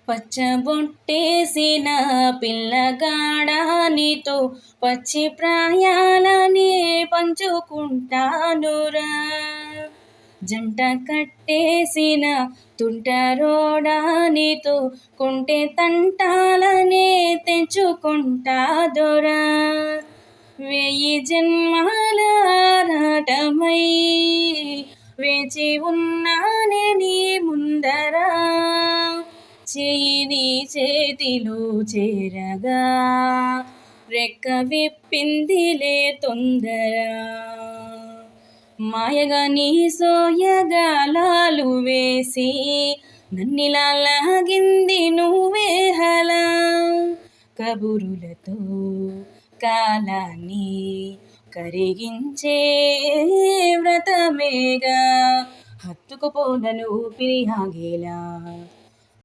పచ్చబొట్టేసిన పిల్లగాడా నీతో పచ్చి ప్రాయాలనే పంచుకుంటానురా. జంట కట్టేసిన తుంటరోడా నీతో కొంటె తంటాలనే తెంచుకుంటాదోరా. 1000 జన్మాల ఆరాటమై వేచి ఉన్నానే నీ ముందరా. చెయ్యి నీ చేతిలో చేరగా రెక్క విప్పిందిలే తొందర. మాయగా నీ సోయగాలాలు వేసి నన్నిలా లాగింది నువ్వే హలా. కబురులతో కాలాన్ని కరిగించే వ్రతమేగా, హత్తుకుపోనను ఊపిరి ఆగేలా.